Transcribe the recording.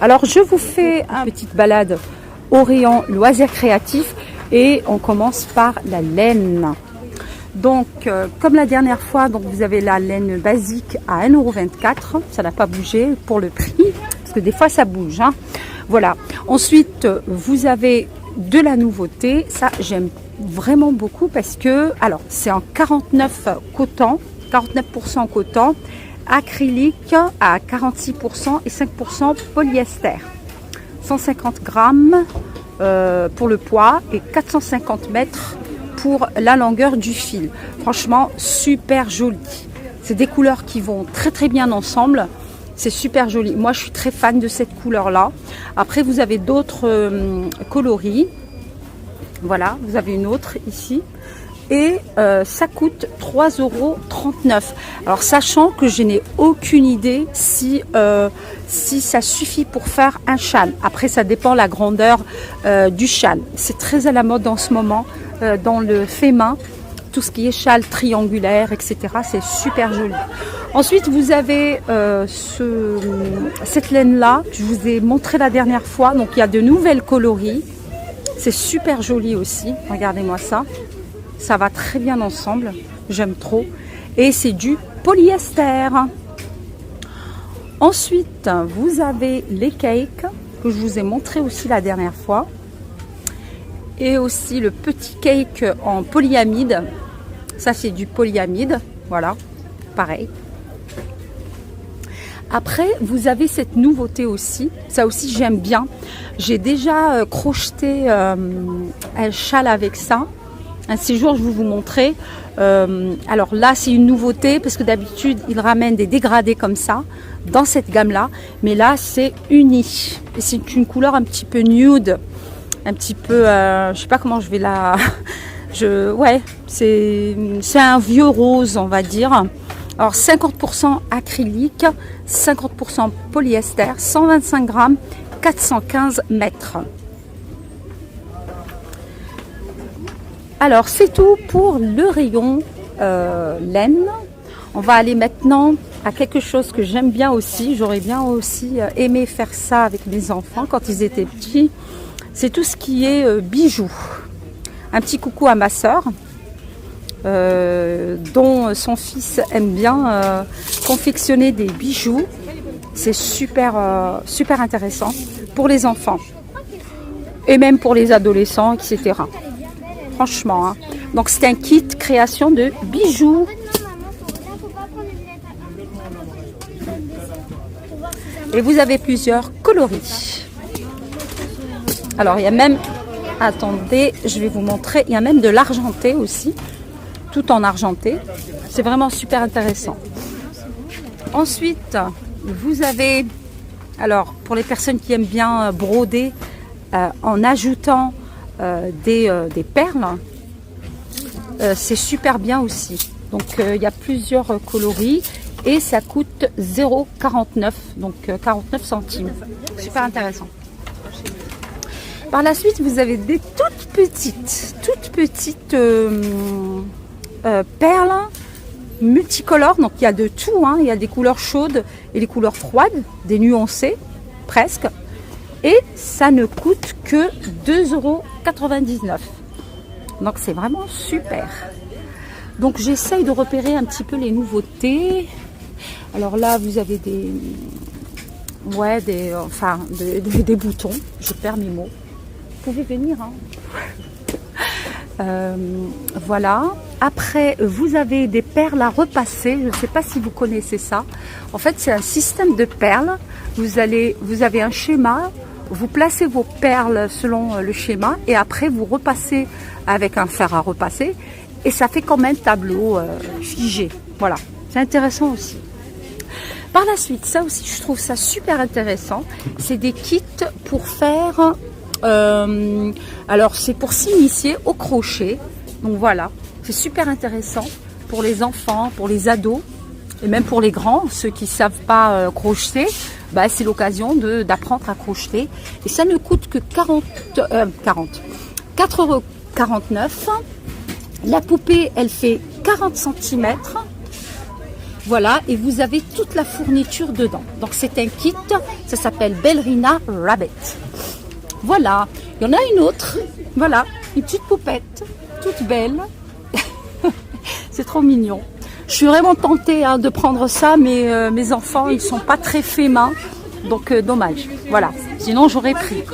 Alors je vous fais une petite balade au rayon loisirs créatifs et on commence par la laine. Donc comme la dernière fois, donc vous avez la laine basique à 1,24 €, ça n'a pas bougé pour le prix, parce que des fois ça bouge. Hein. Voilà. Ensuite vous avez de la nouveauté, ça j'aime vraiment beaucoup parce que, alors c'est en 49 coton, 49% coton, acrylique à 46% et 5% polyester. 150 grammes pour le poids et 450 mètres pour la longueur du fil. Franchement, super joli. C'est des couleurs qui vont très très bien ensemble. C'est super joli. Moi, je suis très fan de cette couleur-là. Après, vous avez d'autres coloris. Voilà, vous avez une autre ici. Et ça coûte 3,39 €. Alors, sachant que je n'ai aucune idée si ça suffit pour faire un châle. Après, ça dépend la grandeur du châle. C'est très à la mode en ce moment dans le fait main. Tout ce qui est châle triangulaire, etc. C'est super joli. Ensuite, vous avez cette laine-là que je vous ai montré la dernière fois. Donc, il y a de nouvelles coloris. C'est super joli aussi. Regardez-moi ça. Ça va très bien ensemble. J'aime trop. Et c'est du polyester. Ensuite, vous avez les cakes que je vous ai montré aussi la dernière fois. Et aussi le petit cake en polyamide. Ça, c'est du polyamide. Voilà, pareil. Après, vous avez cette nouveauté aussi. Ça aussi, j'aime bien. J'ai déjà crocheté un châle avec ça. Un séjour, je vais vous montrer. Alors là, c'est une nouveauté parce que d'habitude, ils ramènent des dégradés comme ça dans cette gamme-là. Mais là, c'est uni. Et c'est une couleur un petit peu nude. Un petit peu, je sais pas comment je vais la... ouais, c'est un vieux rose, on va dire. Alors 50% acrylique, 50% polyester, 125 grammes, 415 mètres. Alors c'est tout pour le rayon laine. On va aller maintenant à quelque chose que j'aime bien aussi. J'aurais bien aussi aimé faire ça avec mes enfants quand ils étaient petits. C'est tout ce qui est bijoux. Un petit coucou à ma sœur, dont son fils aime bien confectionner des bijoux. C'est super, super intéressant pour les enfants. Et même pour les adolescents, etc. Franchement. Hein. Donc c'est un kit création de bijoux. Et vous avez plusieurs coloris. Alors il y a même, attendez, je vais vous montrer, il y a même de l'argenté aussi, tout en argenté. C'est vraiment super intéressant. Ensuite, vous avez, alors pour les personnes qui aiment bien broder en ajoutant des perles, c'est super bien aussi. Donc il y a plusieurs coloris et ça coûte 0,49, donc 49 centimes. Super intéressant. Par la suite, vous avez des toutes petites perles multicolores. Donc il y a de tout, hein. Il y a des couleurs chaudes et des couleurs froides, des nuancées presque. Et ça ne coûte que 2,99 €. Donc c'est vraiment super. Donc j'essaye de repérer un petit peu les nouveautés. Alors là, vous avez des boutons. Je perds mes mots. Vous pouvez venir. Hein. Voilà. Après, vous avez des perles à repasser. Je ne sais pas si vous connaissez ça. En fait, c'est un système de perles. Vous avez un schéma. Vous placez vos perles selon le schéma. Et après, vous repassez avec un fer à repasser. Et ça fait comme un tableau figé. Voilà. C'est intéressant aussi. Par la suite, ça aussi, je trouve ça super intéressant. C'est des kits pour faire... alors, c'est pour s'initier au crochet. Donc voilà, c'est super intéressant pour les enfants, pour les ados et même pour les grands, ceux qui ne savent pas crocheter. Bah, c'est l'occasion d'apprendre à crocheter. Et ça ne coûte que 4,49 €. La poupée, elle fait 40 cm. Voilà, et vous avez toute la fourniture dedans. Donc c'est un kit, ça s'appelle Ballerina Rabbit. Voilà, il y en a une autre, voilà, une petite poupette, toute belle. C'est trop mignon. Je suis vraiment tentée de prendre ça, mais mes enfants, ils sont pas très faits main, donc dommage. Voilà, sinon j'aurais pris.